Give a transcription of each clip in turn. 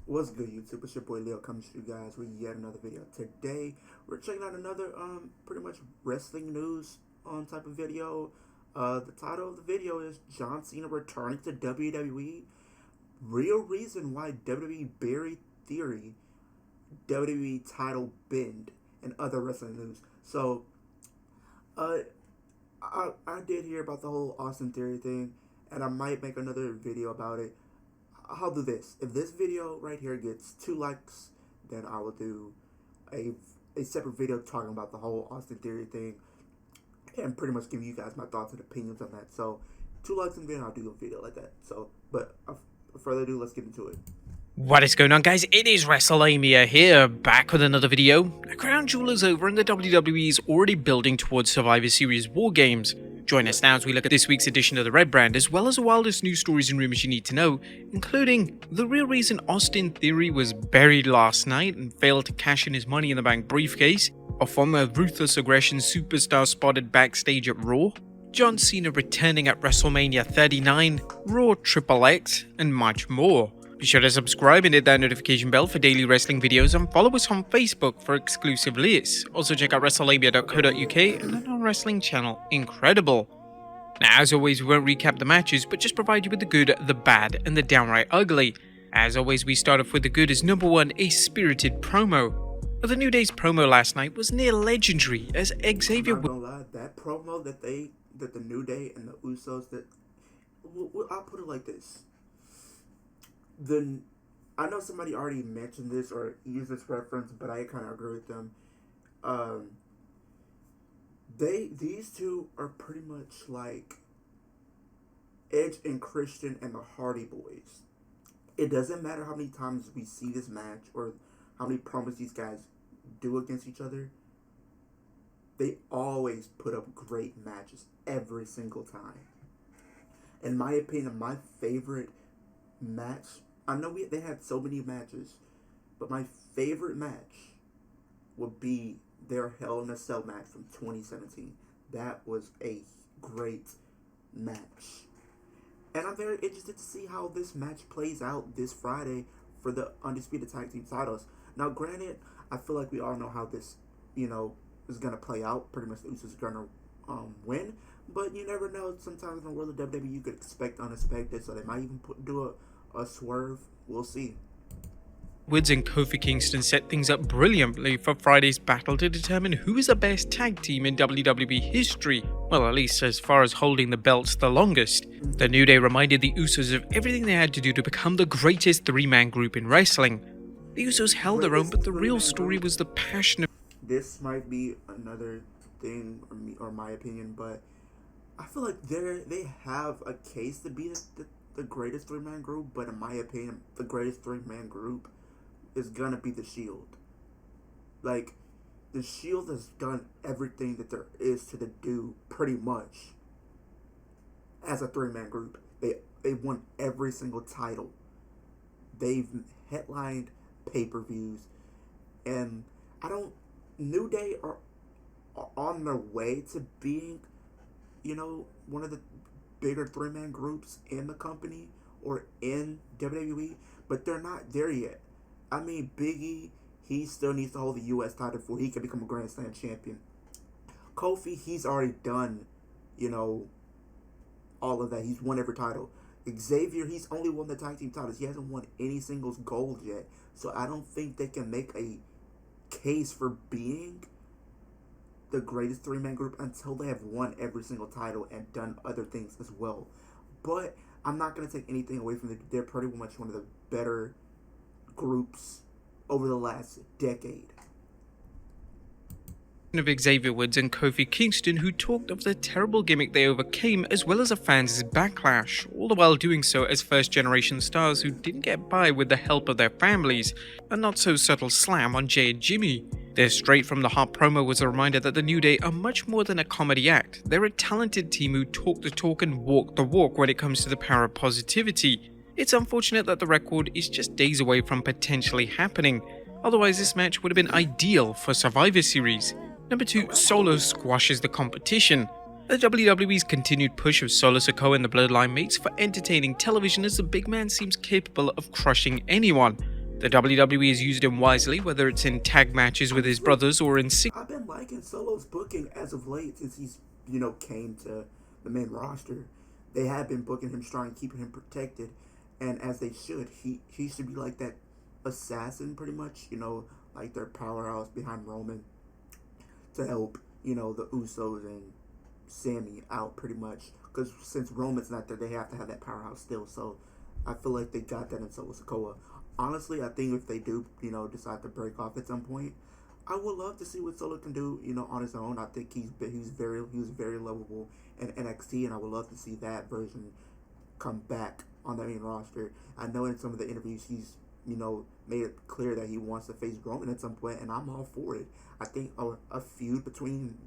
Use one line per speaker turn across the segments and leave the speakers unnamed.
What's good, YouTube? It's your boy Leo coming to you guys with yet another video. Today we're checking out another pretty much wrestling news type of video. The title of the video is John Cena returning to WWE. Real reason why WWE buried theory, WWE title bend, and other wrestling news. So uh I did hear about the whole Austin Theory thing, and I might make another video about it. I'll do this. If this video right here gets 2 likes, then I will do a separate video talking about the whole Austin Theory thing and pretty much giving you guys my thoughts and opinions on that. So 2 likes and then I'll do a video like that. So, but without further ado, let's get into it.
What is going on, guys? It is WrestleMania here, back with another video. The crown jewel is over and the WWE is already building towards Survivor Series War Games. Join us now as we look at this week's edition of the Red Brand, as well as the wildest news stories and rumors you need to know, including the real reason Austin Theory was buried last night and failed to cash in his Money in the Bank briefcase, a former Ruthless Aggression superstar spotted backstage at Raw, John Cena returning at WrestleMania 39, Raw Triple X, and much more. Be sure to subscribe and hit that notification bell for daily wrestling videos, and follow us on Facebook for exclusive lists. Also check out WrestleMania.co.uk and our wrestling channel, Incredible. Now, as always, we won't recap the matches, but just provide you with the good, the bad, and the downright ugly. As always, we start off with the good as number 1, a spirited promo. The New Day's promo last night was near legendary as Xavier...
I'm not gonna lie, that promo that the New Day and the Usos, I'll put it like this. I know somebody already mentioned this or used this reference, but I kind of agree with them. These two are pretty much like Edge and Christian and the Hardy Boys. It doesn't matter how many times we see this match or how many promos these guys do against each other. They always put up great matches every single time. In my opinion, my favorite match, I know they had so many matches, but my favorite match would be their Hell in a Cell match from 2017. That was a great match. And I'm very interested to see how this match plays out this Friday for the Undisputed Tag Team titles. Now, granted, I feel like we all know how this, is going to play out. Pretty much the Usos are going to win. But you never know. Sometimes in the world of WWE, you could expect unexpected. So they might even do a swerve. We'll see.
Woods and Kofi Kingston set things up brilliantly for Friday's battle to determine who is the best tag team in WWE history. Well, at least as far as holding the belts the longest. The New Day reminded the Usos of everything they had to do to become the greatest 3-man group in wrestling. The Usos held their own, but the real story was the passion of...
This might be another thing, or my opinion, but I feel like they have a case to be the greatest 3-man group, but in my opinion, the greatest 3-man group is gonna be the Shield. Like, the Shield has done everything that there is to do, pretty much, as a 3-man group. They won every single title. They've headlined pay-per-views, and New Day are on their way to being, one of the bigger 3-man groups in the company or in WWE, but they're not there yet. I mean, Big E, he still needs to hold the U.S. title before he can become a Grand Slam champion. Kofi, he's already done, all of that. He's won every title. Xavier, he's only won the tag team titles. He hasn't won any singles gold yet. So I don't think they can make a case for being the greatest 3-man group until they have won every single title and done other things as well. But I'm not going to take anything away from them. They're pretty much one of the better groups over the last decade.
Of Xavier Woods and Kofi Kingston, who talked of the terrible gimmick they overcame, as well as the fans' backlash, all the while doing so as first-generation stars who didn't get by with the help of their families, a not-so-subtle slam on Jay and Jimmy. Their straight-from-the-heart promo was a reminder that the New Day are much more than a comedy act. They're a talented team who talk the talk and walk the walk when it comes to the power of positivity. It's unfortunate that the record is just days away from potentially happening, otherwise this match would have been ideal for Survivor Series. Number 2, Solo squashes the competition. The WWE's continued push of Solo Sikoa and the Bloodline makes for entertaining television as the big man seems capable of crushing anyone. The WWE has used him wisely, whether it's in tag matches with his brothers or in
I've been liking Solo's booking as of late since he's, came to the main roster. They have been booking him strong, keeping him protected, and as they should. He should be like that assassin, pretty much, like their powerhouse behind Roman to help, the Usos and Sammy out pretty much. Because since Roman's not there, they have to have that powerhouse still. So I feel like they got that in Solo Sikoa. Honestly, I think if they do, decide to break off at some point, I would love to see what Solo can do, on his own. I think he was very lovable in NXT, and I would love to see that version come back on the main roster. I know in some of the interviews he's, made it clear that he wants to face Roman at some point, and I'm all for it. I think a feud between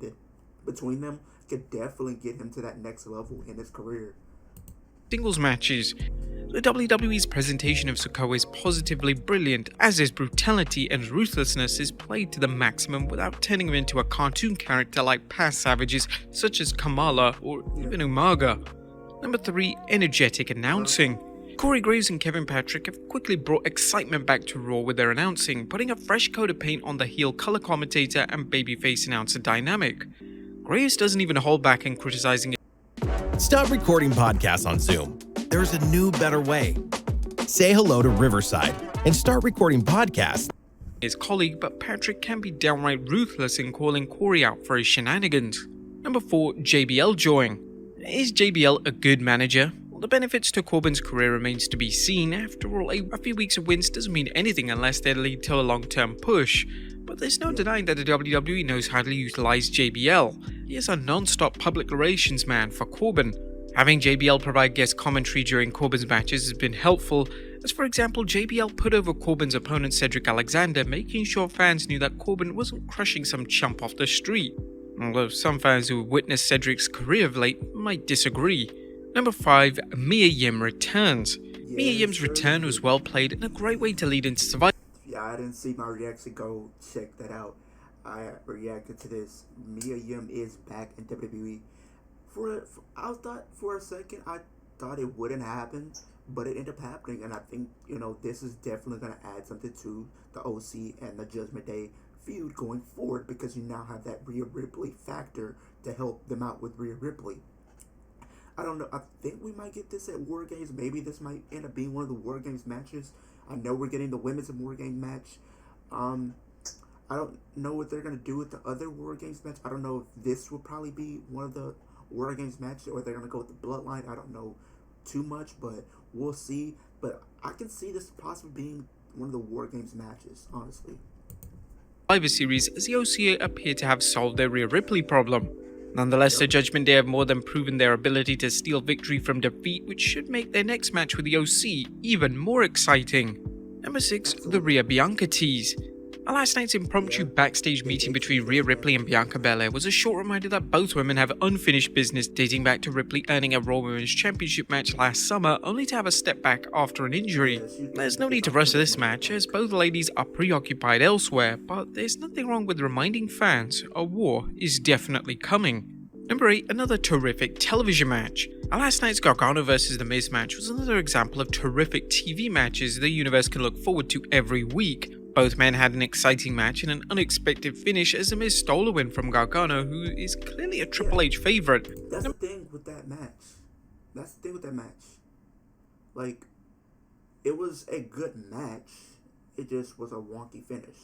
them could definitely get him to that next level in his career.
singles matches. The WWE's presentation of Sikoa is positively brilliant, as his brutality and ruthlessness is played to the maximum without turning him into a cartoon character like past savages such as Kamala or even Umaga. Number 3. Energetic announcing. Corey Graves and Kevin Patrick have quickly brought excitement back to Raw with their announcing, putting a fresh coat of paint on the heel color commentator and babyface announcer dynamic. Graves doesn't even hold back in criticizing it.
Stop recording podcasts on Zoom. There's a new, better way. Say hello to Riverside and start recording podcasts.
His colleague, but Patrick can be downright ruthless in calling Corey out for his shenanigans. Number 4. JBL join. Is JBL a good manager? Well, the benefits to Corbin's career remains to be seen. After all, a few weeks of wins doesn't mean anything unless they lead to a long-term push. But there's no denying that the WWE knows how to utilize JBL. He is a non-stop public relations man for Corbin. Having JBL provide guest commentary during Corbin's matches has been helpful, as for example, JBL put over Corbin's opponent Cedric Alexander, making sure fans knew that Corbin wasn't crushing some chump off the street. Although some fans who have witnessed Cedric's career of late might disagree. Number 5. Mia Yim returns. Mia Yim's return was well played and a great way to lead into Survivor.
Yeah, I didn't see my reaction. Go check that out. I reacted to this. Mia Yim is back in WWE. For a second, I thought it wouldn't happen, but it ended up happening, and I think, this is definitely going to add something to the OC and the Judgment Day feud going forward, because you now have that Rhea Ripley factor to help them out with Rhea Ripley. I don't know. I think we might get this at War Games. Maybe this might end up being one of the War Games matches. I know we're getting the women's War Games match. I don't know what they're going to do with the other War Games match. I don't know if this will probably be one of the War Games matches, or they're going to go with the Bloodline. I don't know too much, but we'll see. But I can see this possibly being one of the War Games matches, honestly.
Survivor Series, as the OC appear to have solved their Rhea Ripley problem. Nonetheless, the Judgment Day have more than proven their ability to steal victory from defeat, which should make their next match with the OC even more exciting. Number 6. The Rhea Bianca tease. Last night's impromptu backstage meeting between Rhea Ripley and Bianca Belair was a short reminder that both women have unfinished business, dating back to Ripley earning a Raw Women's Championship match last summer, only to have a step back after an injury. There's no need to rush this match, as both ladies are preoccupied elsewhere, but there's nothing wrong with reminding fans a war is definitely coming. Number 8. Another terrific television match. Last night's Gargano vs The Miz match was another example of terrific TV matches the universe can look forward to every week. Both men had an exciting match and an unexpected finish as The Miz stole a win from Gargano, who is clearly a Triple H favorite.
That's the thing with that match. Like, it was a good match. It just was a wonky finish.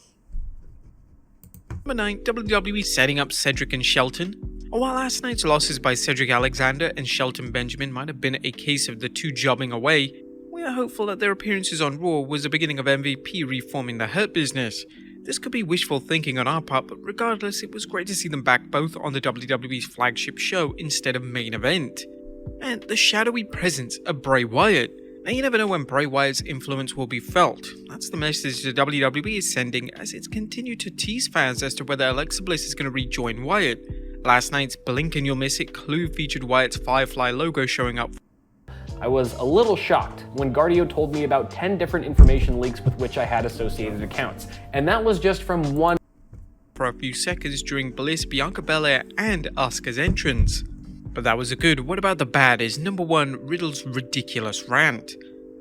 Number 9. WWE setting up Cedric and Shelton. While last night's losses by Cedric Alexander and Shelton Benjamin might have been a case of the two jobbing away, we are hopeful that their appearances on Raw was the beginning of MVP reforming the Hurt Business. This could be wishful thinking on our part, but regardless, it was great to see them back both on the WWE's flagship show instead of main event. And the shadowy presence of Bray Wyatt. Now, you never know when Bray Wyatt's influence will be felt. That's the message the WWE is sending, as it's continued to tease fans as to whether Alexa Bliss is going to rejoin Wyatt. Last night's Blink and You'll Miss It clue featured Wyatt's Firefly logo showing up.
I was a little shocked when Guardio told me about 10 different information leaks with which I had associated accounts, and that was just from one
for a few seconds during Bliss, Bianca Belair, and Asuka's entrance. But that was the good. What about the bad? Is number 1 Riddle's ridiculous rant.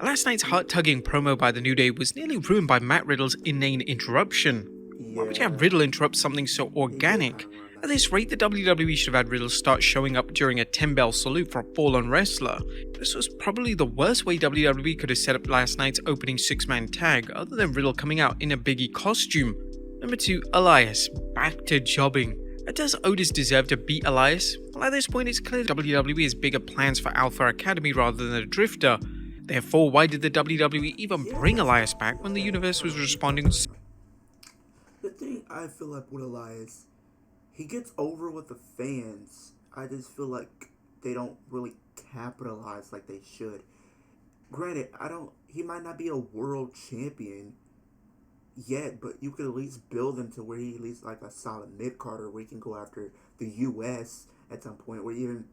Last night's heart-tugging promo by the New Day was nearly ruined by Matt Riddle's inane interruption. Why would you have Riddle interrupt something so organic? At this rate, the WWE should have had Riddle start showing up during a 10-bell salute for a fallen wrestler. This was probably the worst way WWE could have set up last night's opening 6-man tag, other than Riddle coming out in a Biggie costume. Number 2, Elias, back to jobbing. Does Otis deserve to beat Elias? Well, at this point it's clear WWE has bigger plans for Alpha Academy rather than a Drifter. Therefore, why did the WWE even bring Elias back when the universe was responding?
The thing I feel like with Elias, he gets over with the fans. I just feel like they don't really capitalize like they should. Granted, he might not be a world champion yet, but you could at least build him to where he at least like a solid mid-carder where he can go after the US at some point, or even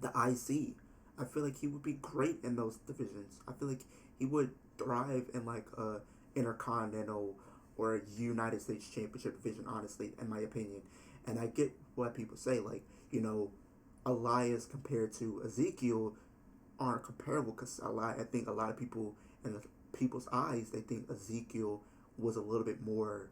the IC. I feel like he would be great in those divisions. I feel like he would thrive in like a Intercontinental or a United States Championship division, honestly, in my opinion. And I get what people say, like, you know, Elias compared to Ezekiel aren't comparable, because I think a lot of people, in the people's eyes, they think Ezekiel was a little bit more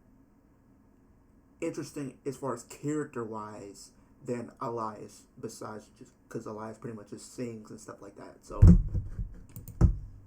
interesting as far as character-wise than Elias, besides just because Elias pretty much just sings and stuff like that.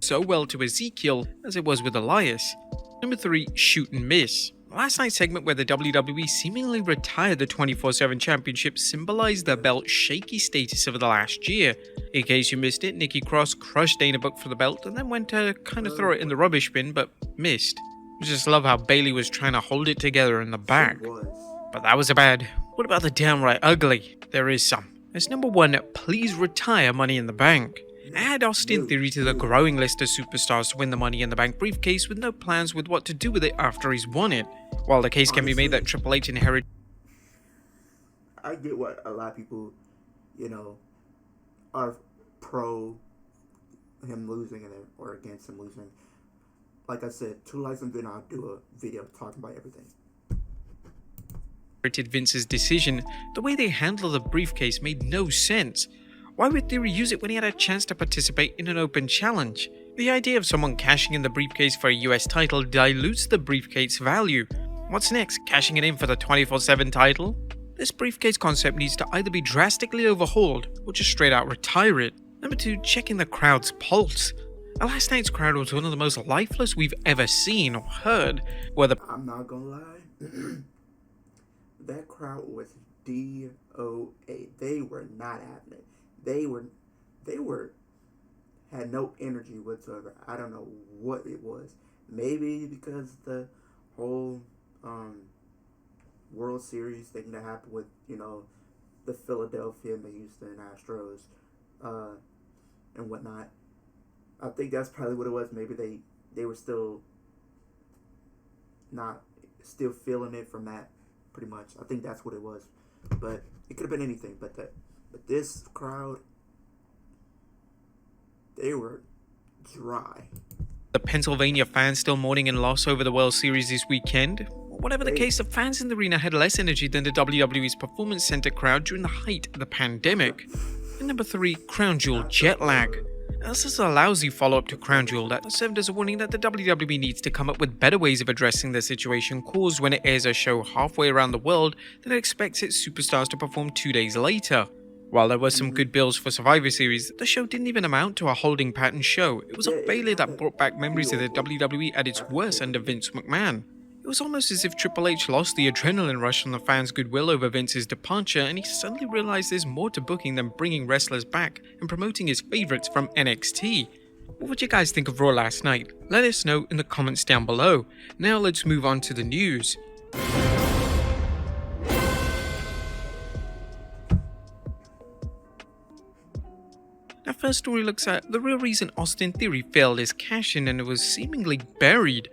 So well to Ezekiel as it was with Elias. Number 3, shoot and miss. Last night's segment where the WWE seemingly retired the 24/7 championship symbolized the belt's shaky status over the last year. In case you missed it, Nikki Cross crushed Dana Brooke for the belt and then went to kind of throw it in the rubbish bin, but missed. I just love how Bayley was trying to hold it together in the back. But that was a bad. What about the downright ugly? There is some. As number 1, please retire Money in the Bank. Add Austin Theory to the growing list of superstars to win the Money in the Bank briefcase with no plans with what to do with it after he's won it. While the case can be made that Triple H inherited...
I get what a lot of people, you know, are pro him losing or against him losing. Like I said, 2 Lives and then I'll do a video talking about everything.
Vince's decision, the way they handled the briefcase made no sense. Why would Theory use it when he had a chance to participate in an open challenge? The idea of someone cashing in the briefcase for a US title dilutes the briefcase value. What's next? Cashing it in for the 24/7 title? This briefcase concept needs to either be drastically overhauled or just straight out retire it. Number 2, checking the crowd's pulse. Last night's crowd was one of the most lifeless we've ever seen or heard.
I'm not gonna lie. That crowd was DOA. They were not having it. They had no energy whatsoever. I don't know what it was. Maybe because the whole World Series thing that happened with, you know, the Philadelphia and the Houston Astros and whatnot. I think that's probably what it was. Maybe they were still feeling it from that, pretty much. I think that's what it was. But it could have been anything. But this crowd, they were dry.
The Pennsylvania fans still mourning in loss over the World Series this weekend? Whatever the case, the fans in the arena had less energy than the WWE's Performance Center crowd during the height of the pandemic. And number 3, Crown Jewel jet lag. This is a lousy follow-up to Crown Jewel that served as a warning that the WWE needs to come up with better ways of addressing the situation caused when it airs a show halfway around the world that expects its superstars to perform 2 days later. While there were some good bills for Survivor Series, the show didn't even amount to a holding pattern show. It was a failure that brought back memories of the WWE at its worst under Vince McMahon. It was almost as if Triple H lost the adrenaline rush from the fans' goodwill over Vince's departure, and he suddenly realized there's more to booking than bringing wrestlers back and promoting his favorites from NXT. What would you guys think of Raw last night? Let us know in the comments down below. Now let's move on to the news. Our first story looks at the real reason Austin Theory failed his cash-in and it was seemingly buried.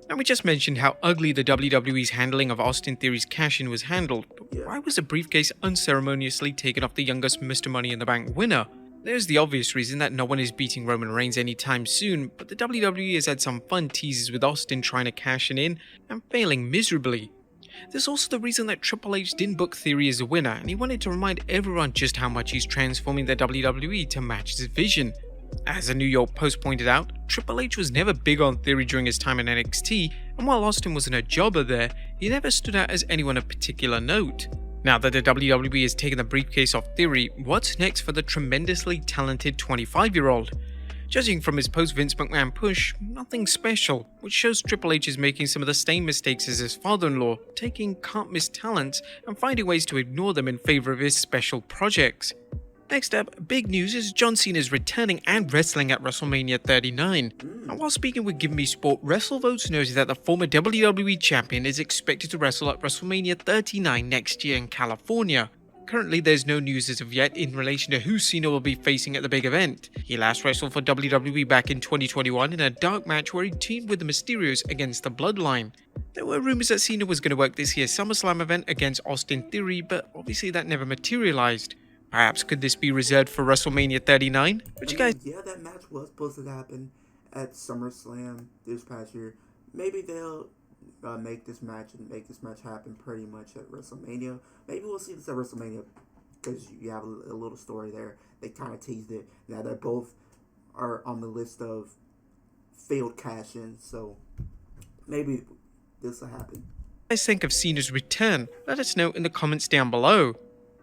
And we just mentioned how ugly the WWE's handling of Austin Theory's cash-in was handled, but why was the briefcase unceremoniously taken off the youngest Mr. Money in the Bank winner? There's the obvious reason that no one is beating Roman Reigns anytime soon, but the WWE has had some fun teases with Austin trying to cash it in and failing miserably. There's also the reason that Triple H didn't book Theory as a winner, and he wanted to remind everyone just how much he's transforming the WWE to match his vision. As the New York Post pointed out, Triple H was never big on Theory during his time in NXT, and while Austin wasn't a jobber there, he never stood out as anyone of particular note. Now that the WWE has taken the briefcase off Theory, what's next for the tremendously talented 25-year-old? Judging from his post-Vince McMahon push, nothing special, which shows Triple H is making some of the same mistakes as his father-in-law, taking can't-miss talents and finding ways to ignore them in favor of his special projects. Next up, big news is John Cena is returning and wrestling at WrestleMania 39. And while speaking with Give Me Sport, WrestleVotes noted that the former WWE champion is expected to wrestle at WrestleMania 39 next year in California. Currently, there's no news as of yet in relation to who Cena will be facing at the big event. He last wrestled for WWE back in 2021 in a dark match where he teamed with the Mysterios against the Bloodline. There were rumors that Cena was going to work this year's SummerSlam event against Austin Theory, but obviously that never materialized. Perhaps could this be reserved for WrestleMania 39? What you guys?
Yeah, that match was supposed to happen at SummerSlam this past year. Maybe they'll make this match happen pretty much at WrestleMania. Maybe we'll see this at WrestleMania because you have a little story there. They kind of teased it. Now they both are on the list of failed cash-ins, so maybe this will happen.
What do you guys think of Cena's return? Let us know in the comments down below.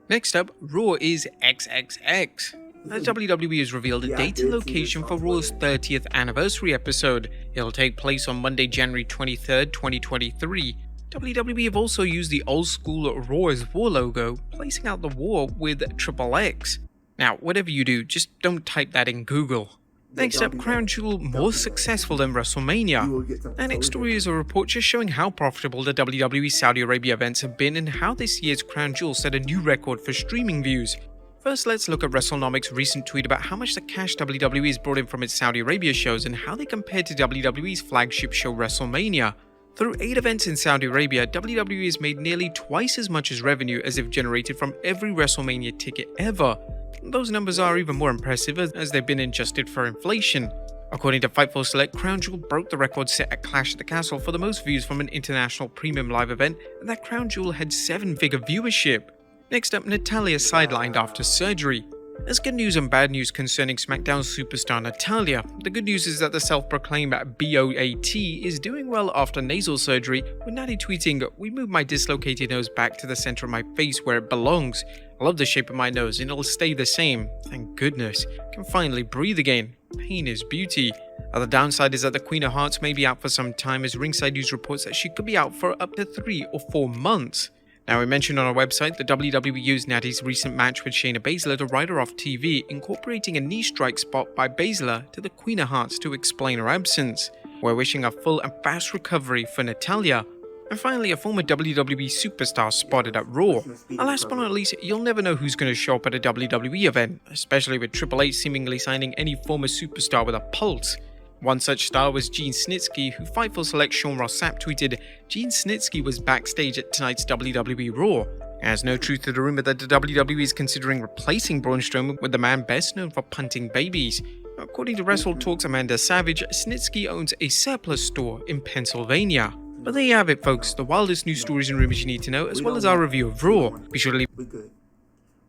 Next up, Raw is XXX. The WWE has revealed a date and location for Raw's 30th anniversary episode. It'll take place on Monday, January 23rd, 2023. WWE have also used the old school Raw as War logo, placing out the war with XXX. Now, whatever you do, just don't type that in Google. Next up, Crown Jewel more successful than WrestleMania. Our next story is a report just showing how profitable the WWE Saudi Arabia events have been and how this year's Crown Jewel set a new record for streaming views. First, let's look at WrestleNomic's recent tweet about how much the cash WWE has brought in from its Saudi Arabia shows and how they compare to WWE's flagship show WrestleMania. Through 8 events in Saudi Arabia, WWE has made nearly twice as much as revenue as they've generated from every WrestleMania ticket ever. Those numbers are even more impressive as they've been adjusted for inflation. According to Fightful Select, Crown Jewel broke the record set at Clash at the Castle for the most views from an international premium live event, and that Crown Jewel had 7-figure viewership. Next up, Natalya sidelined after surgery. There's good news and bad news concerning SmackDown superstar Natalya. The good news is that the self-proclaimed BOAT is doing well after nasal surgery, with Natty tweeting, "We moved my dislocated nose back to the center of my face where it belongs. I love the shape of my nose and it'll stay the same. Thank goodness. I can finally breathe again. Pain is beauty." The downside is that the Queen of Hearts may be out for some time, as Ringside News reports that she could be out for up to 3 or 4 months. Now, we mentioned on our website that WWE used Natty's recent match with Shayna Baszler to write her off TV, incorporating a knee strike spot by Baszler to the Queen of Hearts to explain her absence. We're wishing a full and fast recovery for Natalya. And finally, a former WWE superstar spotted at Raw. And last but not least, you'll never know who's going to show up at a WWE event, especially with Triple H seemingly signing any former superstar with a pulse. One such star was Gene Snitsky, who Fightful Select Sean Ross Sapp tweeted, "Gene Snitsky was backstage at tonight's WWE Raw." There's no truth to the rumor that the WWE is considering replacing Braun Strowman with the man best known for punting babies. According to Wrestle Talk's Amanda Savage, Snitsky owns a surplus store in Pennsylvania. But there you have it, folks, the wildest news stories and rumors you need to know, as well as our review of Raw. Be sure to leave.
We're good.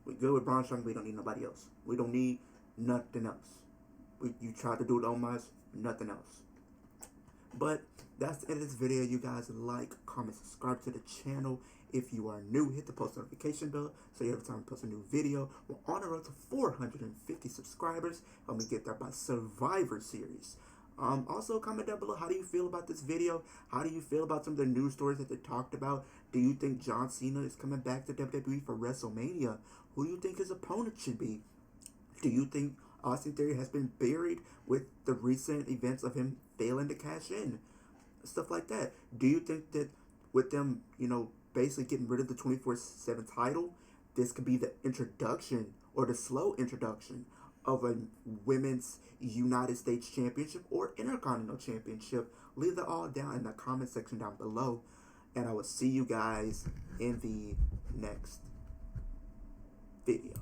We're good with Braun Strowman. We don't need nobody else. We don't need nothing else. You tried to do it on us. Nothing else. But that's the end of this video. You guys like, comment, subscribe to the channel. If you are new, hit the post notification bell so you have time to post a new video. We're on the road to 450 subscribers. Help me get there by Survivor Series. Also, comment down below, how do you feel about this video? How do you feel about some of the news stories that they talked about? Do you think John Cena is coming back to WWE for WrestleMania? Who do you think his opponent should be? Do you think Austin Theory has been buried with the recent events of him failing to cash in? Stuff like that. Do you think that with them, basically getting rid of the 24/7 title, this could be the introduction or the slow introduction of a women's United States Championship or Intercontinental Championship? Leave that all down in the comment section down below. And I will see you guys in the next video.